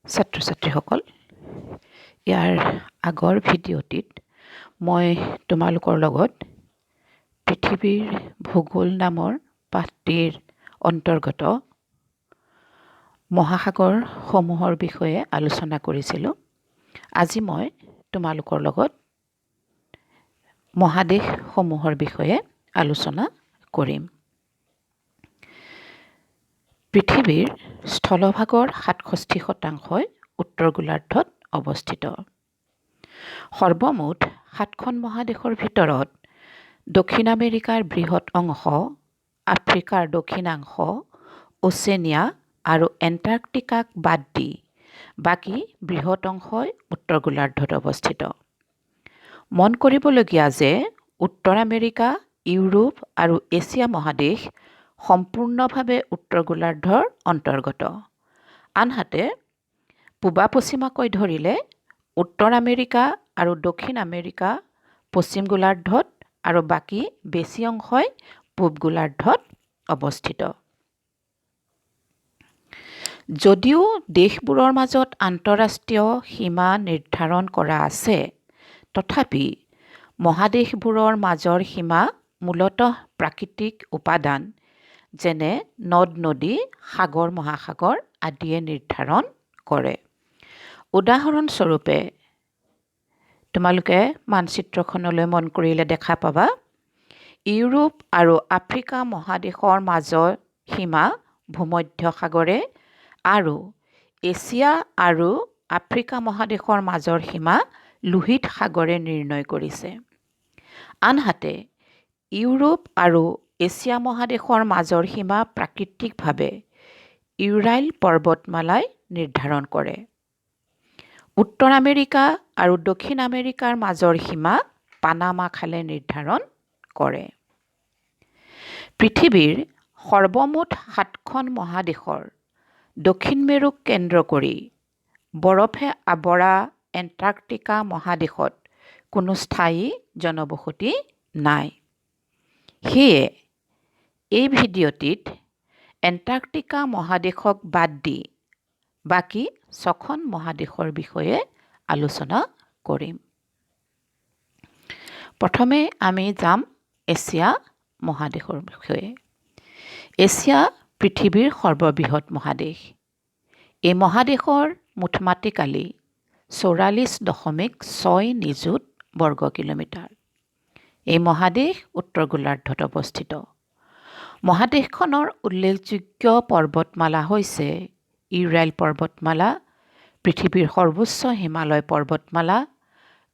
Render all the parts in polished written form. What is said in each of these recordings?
ছাত্ৰ-ছাত্ৰীসকল, ইয়াৰ আগৰ ভিডিঅ'টিত মই তোমালোকৰ লগত পৃথিৱীৰ ভূগোল নামৰ পাঠটিৰ অন্তৰ্গত মহাসাগৰসমূহৰ বিষয়ে আলোচনা কৰিছিলোঁ। আজি মই তোমালোকৰ লগত মহাদেশসমূহৰ বিষয়ে আলোচনা কৰিম। পৃথিৱীৰ স্থলভাগৰ ৬৭% উত্তৰ গোলাৰ্ধত অৱস্থিত। সৰ্বমুঠ ৭খন মহাদেশৰ ভিতৰত দক্ষিণ আমেৰিকাৰ বৃহৎ অংশ, আফ্ৰিকাৰ দক্ষিণাংশ, ওচেনিয়া আৰু এণ্টাৰ্কটিকাক বাদ দি বাকী বৃহৎ অংশই উত্তৰ গোলাৰ্ধত অৱস্থিত। মন কৰিবলগীয়া যে উত্তৰ আমেৰিকা, ইউৰোপ আৰু এছিয়া মহাদেশ সম্পূৰ্ণভাৱে উত্তৰ গোলাৰ্ধৰ অন্তৰ্গত। আনহাতে পূবা-পশ্চিমাকৈ ধৰিলে উত্তৰ আমেৰিকা আৰু দক্ষিণ আমেৰিকা পশ্চিম গোলাৰ্ধত আৰু বাকী বেছি অংশই পূব গোলাৰ্ধত অৱস্থিত। যদিও দেশবোৰৰ মাজত আন্তঃৰাষ্ট্ৰীয় সীমা নিৰ্ধাৰণ কৰা আছে, তথাপি মহাদেশবোৰৰ মাজৰ সীমা মূলতঃ প্ৰাকৃতিক উপাদান যেনে নদ-নদী, সাগৰ-মহাসাগৰ আদিয়ে নিৰ্ধাৰণ কৰে। উদাহৰণস্বৰূপে, তোমালোকে মানচিত্ৰখনলৈ মন কৰিলে দেখা পাবা, ইউৰোপ আৰু আফ্ৰিকা মহাদেশৰ মাজৰ সীমা ভূমধ্য সাগৰে আৰু এছিয়া আৰু আফ্ৰিকা মহাদেশৰ মাজৰ সীমা লোহিত সাগৰে নিৰ্ণয় কৰিছে। আনহাতে ইউৰোপ আৰু এছিয়া মহাদেশৰ মাজৰ সীমা প্ৰাকৃতিকভাৱে ইউৰাইল পৰ্বতমালাই নিৰ্ধাৰণ কৰে। উত্তৰ আমেৰিকা আৰু দক্ষিণ আমেৰিকাৰ মাজৰ সীমা পানামা খালে নিৰ্ধাৰণ কৰে। পৃথিৱীৰ সৰ্বমুঠ ৭খন মহাদেশৰ দক্ষিণ মেৰুক কেন্দ্ৰ কৰি বৰফে আৱৰা এণ্টাৰ্কটিকা মহাদেশত কোনো স্থায়ী জনবসতি নাই। সেয়ে এই ভিডিঅ'টিত এণ্টাৰ্কটিকা মহাদেশক বাদ দি বাকী ৬খন মহাদেশৰ বিষয়ে আলোচনা কৰিম। প্ৰথমে আমি যাম এছিয়া মহাদেশৰ বিষয়ে। এছিয়া পৃথিৱীৰ সৰ্ববৃহৎ মহাদেশ। এই মহাদেশৰ মুঠ মাটিকালি ৪৪.৬ নিযুত বৰ্গ কিলোমিটাৰ। এই মহাদেশ উত্তৰ গোলাৰ্ধত অৱস্থিত। মহাদেশখনৰ উল্লেখযোগ্য পৰ্বতমালা হৈছে ইউৰাইল পৰ্বতমালা, পৃথিৱীৰ সৰ্বোচ্চ হিমালয় পৰ্বতমালা,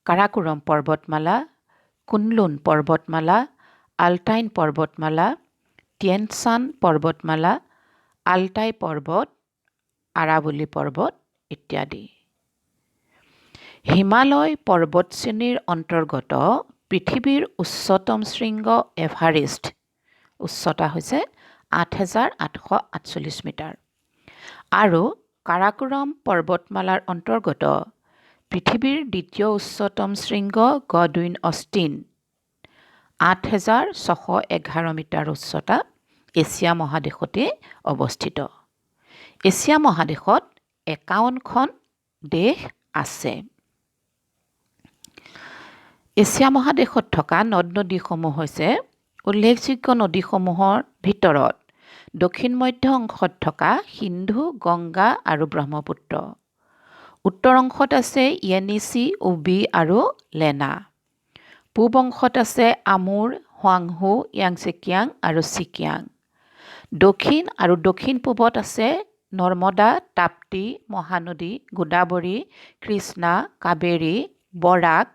কাৰাকোৰম পৰ্বতমালা, কুনলুন পৰ্বতমালা, আলটাইন পৰ্বতমালা, টিয়েন চান পৰ্বতমালা, আলটাই পৰ্বত, আৰাৱলী পৰ্বত ইত্যাদি। হিমালয় পৰ্বতশ্ৰেণীৰ অন্তৰ্গত পৃথিৱীৰ উচ্চতম শৃংগ এভাৰেষ্ট, উচ্চতা হৈছে ৮,৮৪৮ মিটাৰ, আৰু কাৰাকোৰম পৰ্বতমালাৰ অন্তৰ্গত পৃথিৱীৰ দ্বিতীয় উচ্চতম শৃংগ গডউইন অষ্টিন, ৮,৬১১ মিটাৰ উচ্চতা এছিয়া মহাদেশতে অৱস্থিত। এছিয়া মহাদেশত ৫১খন দেশ আছে। এছিয়া মহাদেশত থকা নদ-নদীসমূহ হৈছে উল্লেখযোগ্য নদীসমূহৰ ভিতৰত দক্ষিণ মধ্য অংশত থকা সিন্ধু, গংগা আৰু ব্ৰহ্মপুত্ৰ। উত্তৰ অংশত আছে য়েনিচি, উবি আৰু লেনা। পূব অংশত আছে আমুৰ, হোৱাংহো, য়াংছেকিয়াং আৰু চিকিয়াং। দক্ষিণ আৰু দক্ষিণ-পূবত আছে নৰ্মদা, তাপ্তি, মহানদী, গোদাবৰী, কৃষ্ণা, কাবেৰী, বৰাক,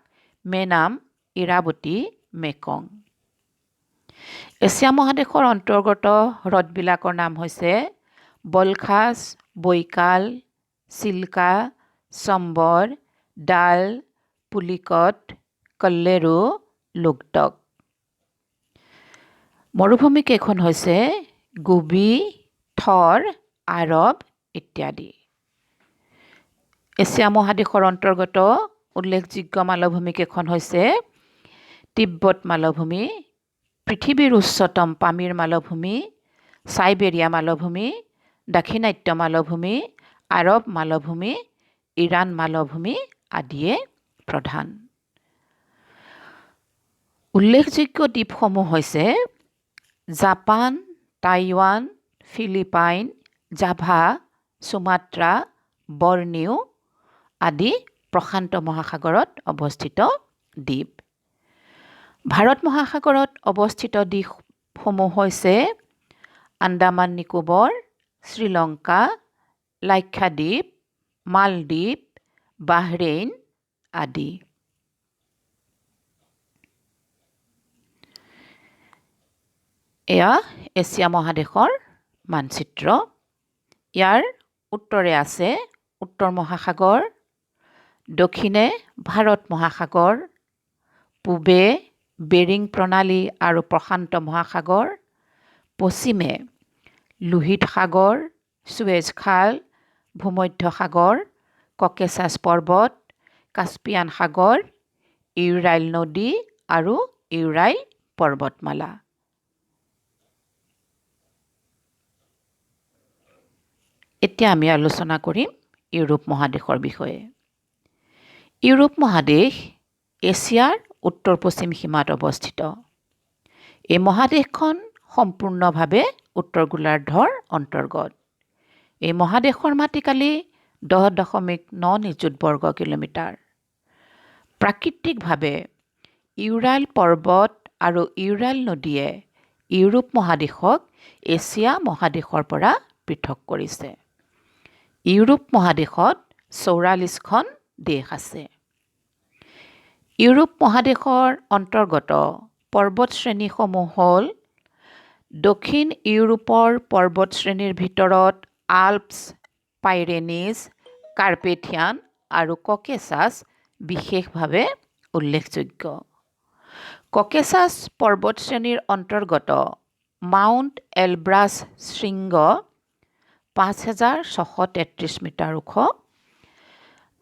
মেনাম, ইৰাৱতী, মেকং। এছিয়া মহাদেশৰ অন্তৰ্গত হ্ৰদবিলাকৰ নাম হৈছে বলখাছ, বৈকাল, চিল্কা, চম্বৰ, ডাল, পুলিকট, কল্লেৰু, লোকটক। মৰুভূমি কেইখন হৈছে গোবি, থৰ, আৰব ইত্যাদি। এছিয়া মহাদেশৰ অন্তৰ্গত উল্লেখযোগ্য মালভূমি কেইখন হৈছে তিব্বত মালভূমি, পৃথিৱীৰ উচ্চতম পামিৰ মালভূমি, চাইবেৰিয়া মালভূমি, দাক্ষিণাত্য মালভূমি আৰৱ মালভূমি, ইৰাণ মালভূমি আদিয়ে প্ৰধান। উল্লেখযোগ্য দ্বীপসমূহ হৈছে Japan, Taiwan, Philippines, Java, Sumatra, Borneo আদি প্ৰশান্ত মহাসাগৰত অৱস্থিত দ্বীপ। ভাৰত মহাসাগৰত অৱস্থিত দ্বীপসমূহ হৈছে আন্দামান নিকোবৰ, শ্ৰীলংকা, লাক্ষাদ্বীপ, মালদ্বীপ, বাহৰেইন আদি। এয়া এছিয়া মহাদেশৰ মানচিত্ৰ। ইয়াৰ উত্তৰে আছে উত্তৰ মহাসাগৰ, দক্ষিণে ভাৰত মহাসাগৰ, পূবে বেৰিং প্ৰণালী আৰু প্ৰশান্ত মহাসাগৰ, পশ্চিমে লোহিত সাগৰ, ছুৱেজ খাল, ভূমধ্য সাগৰ, ককেছাছ পৰ্বত, কাস্পিয়ান সাগৰ, ইউৰাইল নদী আৰু ইউৰাইল পৰ্বতমালা। এতিয়া আমি আলোচনা কৰিম ইউৰোপ মহাদেশৰ বিষয়ে। ইউৰোপ মহাদেশ এছিয়াৰ উত্তৰ পশ্চিম সীমাত অৱস্থিত। এই মহাদেশখন সম্পূৰ্ণভাৱে উত্তৰ গোলাৰ্ধৰ অন্তৰ্গত। এই মহাদেশৰ মাটিকালি 10.9 নিযুত বৰ্গ কিলোমিটাৰ। প্ৰাকৃতিকভাৱে ইউৰাইল পৰ্বত আৰু ইউৰাইল নদীয়ে ইউৰোপ মহাদেশক এছিয়া মহাদেশৰ পৰা পৃথক কৰিছে। ইউৰোপ মহাদেশত 44খন দেশ আছে। ইউৰোপ মহাদেশৰ অন্তৰ্গত পৰ্বতশ্ৰেণীসমূহ হ'ল দক্ষিণ ইউৰোপৰ পৰ্বতশ্ৰেণীৰ ভিতৰত আল্পছ, পাইৰেনিজ, কাৰ্পেথিয়ান আৰু ককেছাছ বিশেষভাৱে উল্লেখযোগ্য। ককেছাছ পৰ্বতশ্ৰেণীৰ অন্তৰ্গত মাউণ্ট এলব্ৰাছ শৃংগ 5,633 মিটাৰ ওখ,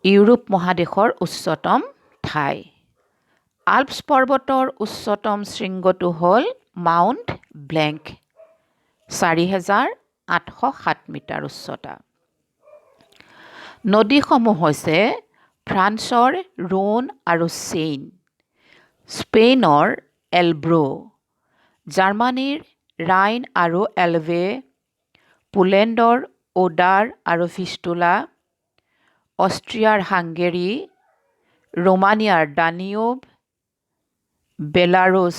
ইউৰোপ মহাদেশৰ উচ্চতম ঠাই। আল্পছ পৰ্বতৰ উচ্চতম শৃংগটো হ'ল মাউণ্ট ব্লেংক, 4,807 মিটাৰ উচ্চতা। নদীসমূহ হৈছে ফ্ৰান্সৰ ৰোন আৰু চেইন, স্পেইনৰ এলব্ৰো, জাৰ্মানীৰ ৰাইন আৰু এলবে, পোলেণ্ডৰ ওডাৰ আৰু ভিষ্টুলা, অষ্ট্ৰিয়াৰ হাংগেৰী, ৰোমানিয়াৰ ডানিউব, বেলাৰুছ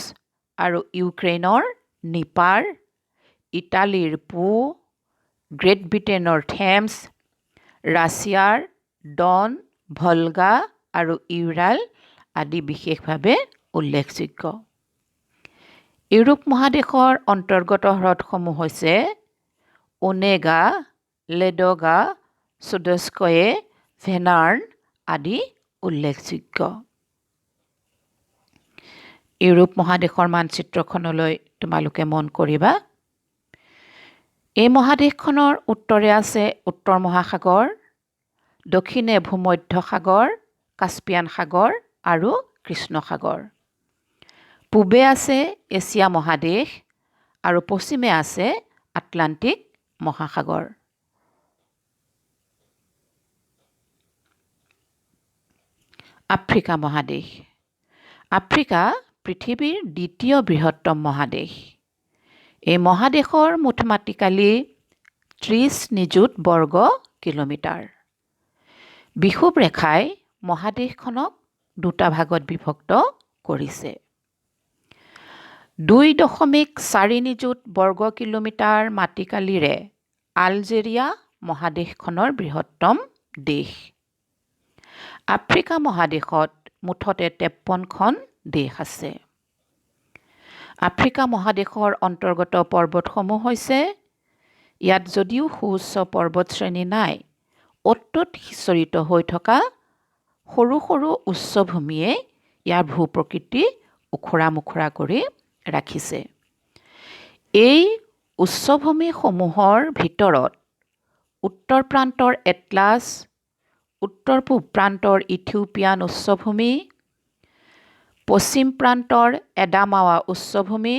আৰু ইউক্ৰেইনৰ নিপাৰ, ইটালীৰ পো, গ্ৰেট ব্ৰিটেইনৰ থেমছ, ৰাছিয়াৰ ডন, ভলগা আৰু ইউৰাল আদি বিশেষভাৱে উল্লেখযোগ্য। ইউৰোপ মহাদেশৰ অন্তৰ্গত হ্ৰদসমূহ হৈছে ওনেগা, লেডগা, ছুডস্কয়ে, ভেনাৰ্ণ আদি উল্লেখযোগ্য। ইউৰোপ মহাদেশৰ মানচিত্ৰখনলৈ তোমালোকে মন কৰিবা। এই মহাদেশখনৰ উত্তৰে আছে উত্তৰ মহাসাগৰ, দক্ষিণে ভূমধ্য সাগৰ, কাস্পিয়ান সাগৰ আৰু কৃষ্ণ সাগৰ। পূবে আছে এছিয়া মহাদেশ আৰু পশ্চিমে আছে আটলান্টিক মহাসাগৰ। আফ্ৰিকা মহাদেশ। আফ্ৰিকা পৃথিৱীৰ দ্বিতীয় বৃহত্তম মহাদেশ। এই মহাদেশৰ মুঠ মাটিকালি 30 নিযুত বৰ্গ কিলোমিটাৰ। বিষুৱ ৰেখাই মহাদেশখনক দুটা ভাগত বিভক্ত কৰিছে। 2.4 নিযুত বৰ্গ কিলোমিটাৰ মাটিকালিৰে আলজেৰিয়া মহাদেশখনৰ বৃহত্তম দেশ। আফ্ৰিকা মহাদেশত মুঠতে 53খন দেশ আছে। আফ্ৰিকা মহাদেশৰ অন্তৰ্গত পৰ্বতসমূহ হৈছে, ইয়াত যদিও সুউচ্চ পৰ্বতশ্ৰেণী নাই, অত্যুত সিঁচৰিত হৈ থকা সৰু সৰু উচ্চভূমিয়ে ইয়াৰ ভূ-প্ৰকৃতি উখৰা মোখৰা কৰি ৰাখিছে। এই উচ্চভূমিসমূহৰ ভিতৰত উত্তৰ প্ৰান্তৰ এটলাছ, উত্তৰ পূব প্ৰান্তৰ ইথিওপিয়ান উচ্চভূমি, পশ্চিম প্ৰান্তৰ এডামাৱা উচ্চভূমি,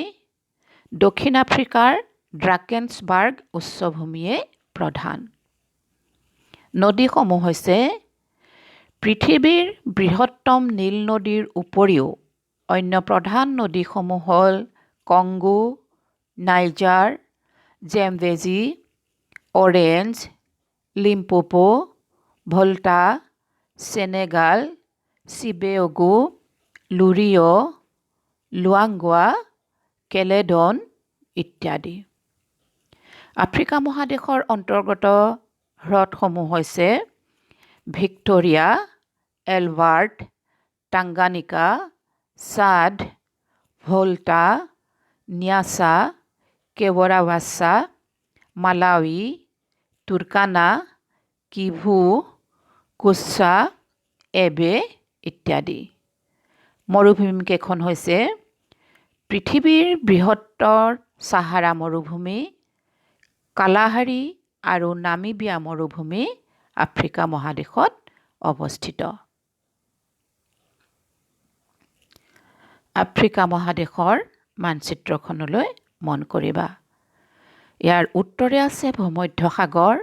দক্ষিণ আফ্ৰিকাৰ ড্ৰাকেনছবাৰ্গ উচ্চভূমিয়ে প্ৰধান। নদীসমূহ হৈছে পৃথিৱীৰ বৃহত্তম নীল নদীৰ উপৰিও অন্য প্ৰধান নদীসমূহ হ'ল Congo, Niger, Zambezi, Orange, Limpopo, Volta, Senegal, চিবেওগো, লুৰিঅ', লুৱাংগোৱা, কেলেডন ইত্যাদি। আফ্ৰিকা মহাদেশৰ অন্তৰ্গত হ্ৰদসমূহ হৈছে Victoria, Albert, Tanganyika, Chad, Volta, Nyasa, কেৱৰাৱাছা, মালাৱি, তুৰ্কানা, কিভু, কুচ্চা, এবে ইত্যাদি। মৰুভূমিকেইখন হৈছে পৃথিৱীৰ বৃহত্তৰ ছাহাৰা মৰুভূমি, কালাহাৰী আৰু নামিবিয়া মৰুভূমি আফ্ৰিকা মহাদেশত অৱস্থিত। আফ্ৰিকা মহাদেশৰ মানচিত্ৰখনলৈ মন কৰিবা। ইয়াৰ উত্তৰে আছে ভূমধ্য সাগৰ,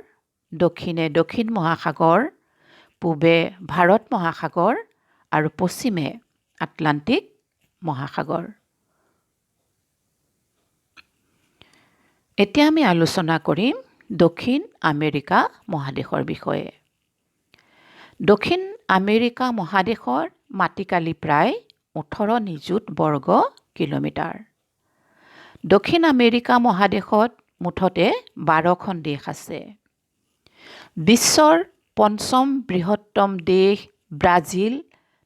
দক্ষিণে দক্ষিণ মহাসাগৰ, পূবে ভাৰত মহাসাগৰ আৰু পশ্চিমে আটলান্টিক মহাসাগৰ। এতিয়া আমি আলোচনা কৰিম দক্ষিণ আমেৰিকা মহাদেশৰ বিষয়ে। দক্ষিণ আমেৰিকা মহাদেশৰ মাটিকালি প্ৰায় 18 নিযুত বৰ্গ কিলোমিটাৰ। দক্ষিণ আমেৰিকা মহাদেশত মুঠতে 12খন দেশ আছে। বিশ্বৰ পঞ্চম বৃহত্তম দেশ ব্ৰাজিল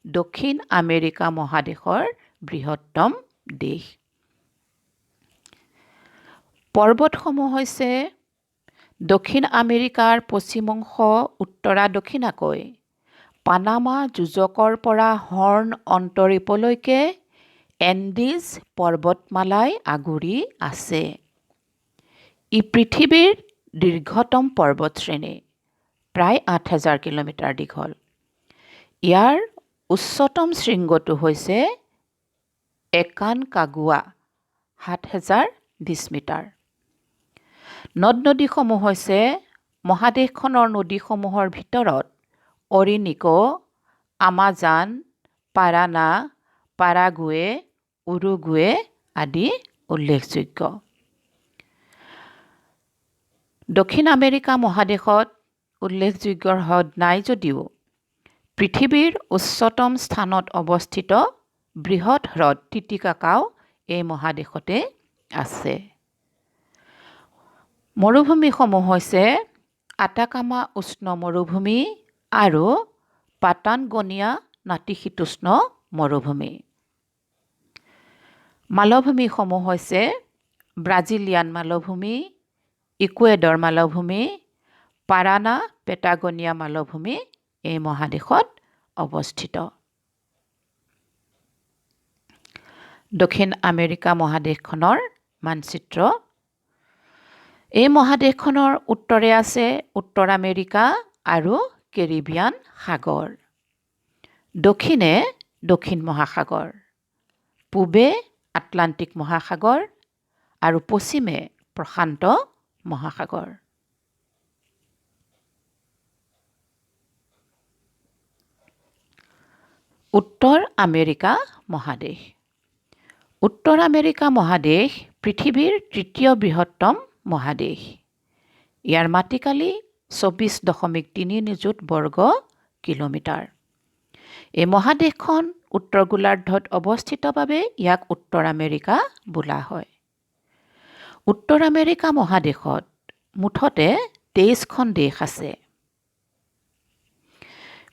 দক্ষিণ আমেৰিকা মহাদেশৰ বৃহত্তম দেশ। পৰ্বতসমূহ হৈছে দক্ষিণ আমেৰিকাৰ পশ্চিম অংশ উত্তৰা দক্ষিণাকৈ পানামা যুঁজকৰ পৰা হৰ্ণ অন্তৰীপলৈকে এণ্ডিজ পৰ্বতমালাই আগুৰি আছে। ই পৃথিৱীৰ দীৰ্ঘতম পৰ্বতশ্ৰেণী, প্ৰায় 8000 কিলোমিটাৰ দীঘল। ইয়াৰ উচ্চতম শৃংগটো হৈছে একানকাগুৱা 7020 মিটাৰ। নদ নদীসমূহ হৈছে মহাদেশখনৰ নদীসমূহৰ ভিতৰত অৰিনিকো, আমাজন, পাৰানা, পাৰাগুৱে, উৰুগুৱে আদি উল্লেখযোগ্য। দক্ষিণ আমেৰিকা মহাদেশত উল্লেখযোগ্য হ্ৰদ নাই যদিও পৃথিৱীৰ উচ্চতম স্থানত অৱস্থিত বৃহৎ হ্ৰদ টিটিকাকাও এই মহাদেশতে আছে। মৰুভূমিসমূহ হৈছে আটাকামা উষ্ণ মৰুভূমি আৰু পাটানগনিয়া নাতিশীতোষ্ণ মৰুভূমি। মালভূমিসমূহ হৈছে ব্ৰাজিলিয়ান মালভূমি, ইকুৱেডৰ মালভূমি, পাৰানা পেটাগনিয়া মালভূমি এই মহাদেশত অৱস্থিত। দক্ষিণ আমেৰিকা মহাদেশখনৰ মানচিত্ৰ। এই মহাদেশখনৰ উত্তৰে আছে উত্তৰ আমেৰিকা আৰু কেৰিবিয়ান সাগৰ, দক্ষিণে দক্ষিণ মহাসাগৰ, পূবে আটলান্টিক মহাসাগৰ আৰু পশ্চিমে প্ৰশান্ত মহাসাগৰ। উত্তৰ আমেৰিকা মহাদেশ। উত্তৰ আমেৰিকা মহাদেশ পৃথিৱীৰ তৃতীয় বৃহত্তম মহাদেশ। ইয়াৰ মাটিকালি 24.3 নিযুত বৰ্গ কিলোমিটাৰ। এই মহাদেশখন উত্তৰ গোলাৰ্ধত অৱস্থিত বাবে ইয়াক উত্তৰ আমেৰিকা বোলা হয়। উত্তৰ আমেৰিকা মহাদেশত মুঠতে 23খন দেশ আছে।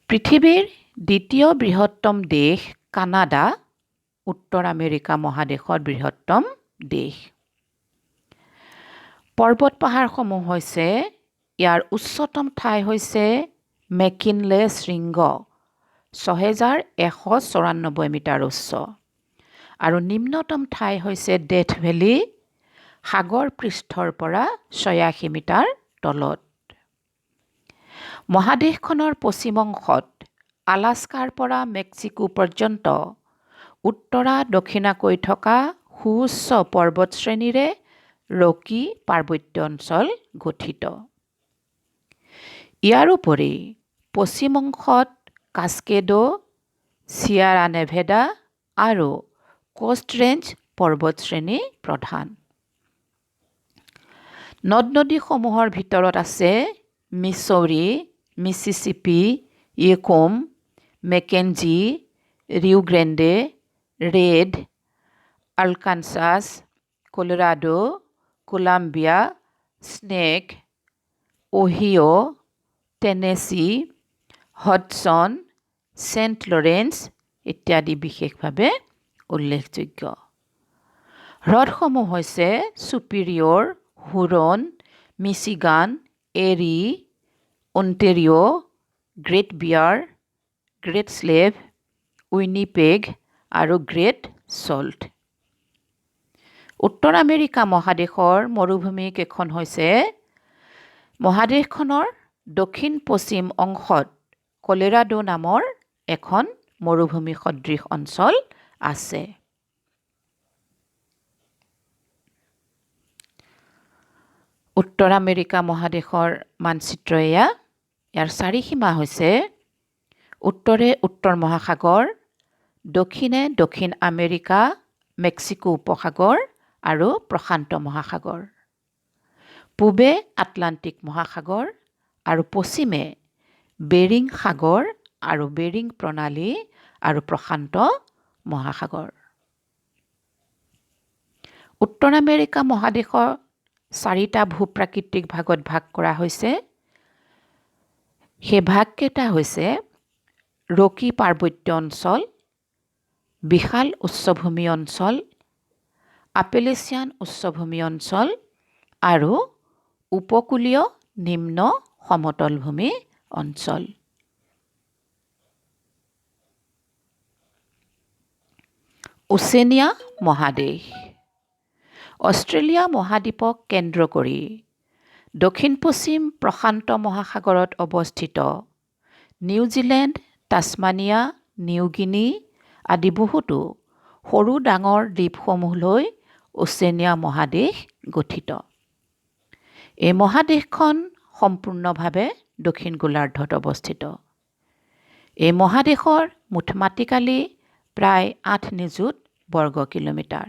পৃথিৱীৰ দ্বিতীয় বৃহত্তম দেশ কানাডা উত্তৰ আমেৰিকা মহাদেশৰ বৃহত্তম দেশ। পৰ্বত পাহাৰসমূহ হৈছে ইয়াৰ উচ্চতম ঠাই হৈছে মেকিনলে শৃংগ 6194 মিটাৰ উচ্চ আৰু নিম্নতম ঠাই হৈছে ডেথ ভেলী সাগৰ পৃষ্ঠৰ পৰা 86 মিটাৰ তলত। মহাদেশখনৰ পশ্চিম অংশত আলাস্কাৰ পৰা মেক্সিকো পৰ্যন্ত উত্তৰা দক্ষিণাকৈ থকা সুউচ্চ পৰ্বতশ্ৰেণীৰে ৰকি পাৰ্বত্য অঞ্চল গঠিত। ইয়াৰোপৰি পশ্চিম অংশত কাস্কেডো, চিয়েৰা নেভেডা আৰু কোষ্ট ৰেঞ্জ পৰ্বতশ্ৰেণী প্ৰধান। নদ নদীসমূহৰ ভিতৰত আছে Missouri, Mississippi, Yukon, Mackenzie, Rio Grande, Red, Arkansas, Colorado, Columbia, Snake, Ohio', Tennessee, Hudson, Saint Lawrence ইত্যাদি বিশেষভাৱে উল্লেখযোগ্য। হ্ৰদসমূহ হৈছে Superior, Huron, Michigan, Erie, Ontario', Great Bear, Great Slave, Winnipeg আৰু গ্ৰেট চল্ট। উত্তৰ আমেৰিকা মহাদেশৰ মৰুভূমি কেইখন হৈছে মহাদেশখনৰ দক্ষিণ পশ্চিম অংশত কলোৰাডো নামৰ এখন মৰুভূমি সদৃশ অঞ্চল আছে। উত্তৰ আমেৰিকা মহাদেশৰ মানচিত্ৰ এয়া। ইয়াৰ চাৰিসীমা হৈছে উত্তৰে উত্তৰ মহাসাগৰ, দক্ষিণে দক্ষিণ আমেৰিকা, মেক্সিকো উপসাগৰ আৰু প্ৰশান্ত মহাসাগৰ, পূবে আটলাণ্টিক মহাসাগৰ আৰু পশ্চিমে বেৰিং সাগৰ আৰু বেৰিং প্ৰণালী আৰু প্ৰশান্ত মহাসাগৰ। উত্তৰ আমেৰিকা মহাদেশৰ 4টা ভূপ্ৰাকৃতিক ভাগত ভাগ কৰা হৈছে। সেই ভাগকেইটা হৈছে ৰকি পাৰ্বত্য অঞ্চল, বিশাল উচ্চভূমি অঞ্চল, আপেলেচিয়ান উচ্চভূমি অঞ্চল আৰু উপকূলীয় নিম্ন সমতলভূমি অঞ্চল। ওচেনিয়া মহাদেশ। অষ্ট্ৰেলিয়া মহাদ্বীপক কেন্দ্ৰ কৰি দক্ষিণ পশ্চিম প্ৰশান্ত মহাসাগৰত অৱস্থিত নিউজিলেণ্ড, টাছমানিয়া, নিউ গিনি আদি বহুতো সৰু ডাঙৰ দ্বীপসমূহ লৈ ওচেনিয়া মহাদেশ গঠিত। এই মহাদেশখন সম্পূৰ্ণভাৱে দক্ষিণ গোলাৰ্ধত অৱস্থিত। এই মহাদেশৰ মুঠ মাটিকালি প্ৰায় 8 নিযুত বৰ্গ কিলোমিটাৰ।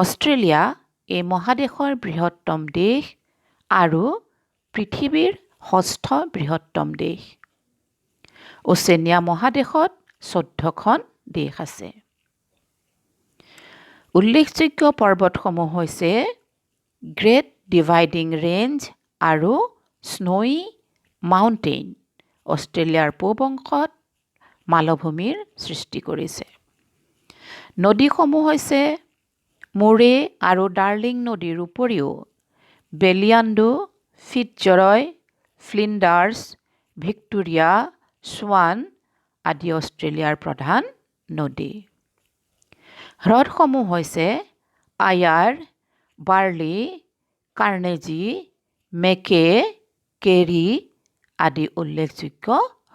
অষ্ট্ৰেলিয়া এই মহাদেশৰ বৃহত্তম দেশ আৰু পৃথিৱীৰ 6ষ্ঠ বৃহত্তম দেশ। ওচেনিয়া মহাদেশত 14খন দেশ আছে। উল্লেখযোগ্য পৰ্বতসমূহ হৈছে গ্ৰেট ডিভাইডিং ৰেঞ্জ আৰু স্ন'ই মাউণ্টেইন অষ্ট্ৰেলিয়াৰ পূব অংশত মালভূমিৰ সৃষ্টি কৰিছে। নদীসমূহ হৈছে মুৰে আৰু ডাৰ্লিং নদীৰ উপৰিও বেলিয়াণ্ডো, ফিটজৰয়, ফ্লিণ্ডাৰ্ছ, ভিক্টোৰিয়া, স্বান আদি অষ্ট্ৰেলিয়াৰ প্ৰধান নদী। হ্ৰদসমূহ হৈছে আয়াৰ, বাৰ্লি, কাৰ্নেজি, মেকে, কেৰী আদি উল্লেখযোগ্য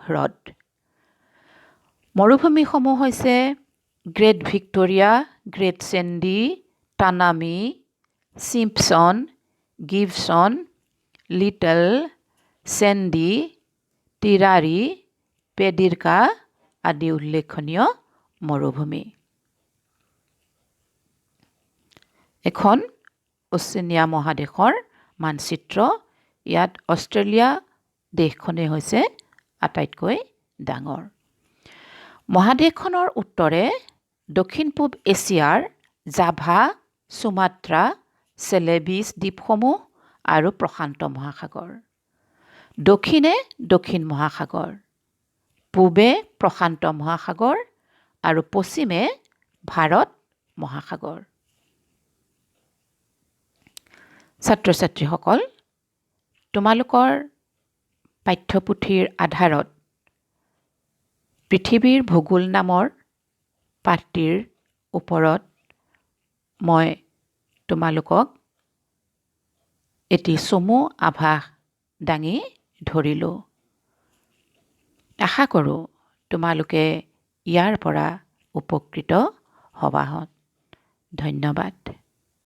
হ্ৰদ। মৰুভূমিসমূহ হৈছে Great Victoria, Great Sandy, Tanami, Simpson, Gibson, Little, Sandy, Tirari, Pedirka আদি উল্লেখনীয় মৰুভূমি। এখন ওচেনিয়া মহাদেশৰ মানচিত্ৰ। ইয়াত অষ্ট্ৰেলিয়া দেশখনেই হৈছে আটাইতকৈ ডাঙৰ। মহাদেশখনৰ উত্তৰে দক্ষিণ পূব এছিয়াৰ জাভা, সুমাত্ৰা, চেলেবিছ দ্বীপসমূহ আৰু প্ৰশান্ত মহাসাগৰ, দক্ষিণে দক্ষিণ মহাসাগৰ, পূবে প্ৰশান্ত মহাসাগৰ আৰু পশ্চিমে ভাৰত মহাসাগৰ। ছাত্ৰ ছাত্ৰীসকল, তোমালোকৰ পাঠ্যপুথিৰ আধাৰত পৃথিৱীৰ ভূগোল নামৰ পাঠটিৰ ওপৰত মই তোমালোকক এটি চমু আভাস দাঙি ধৰিলোঁ। আশা কৰোঁ তোমালোকে ইয়াৰ পৰা উপকৃত হ'বাহঁত। ধন্যবাদ।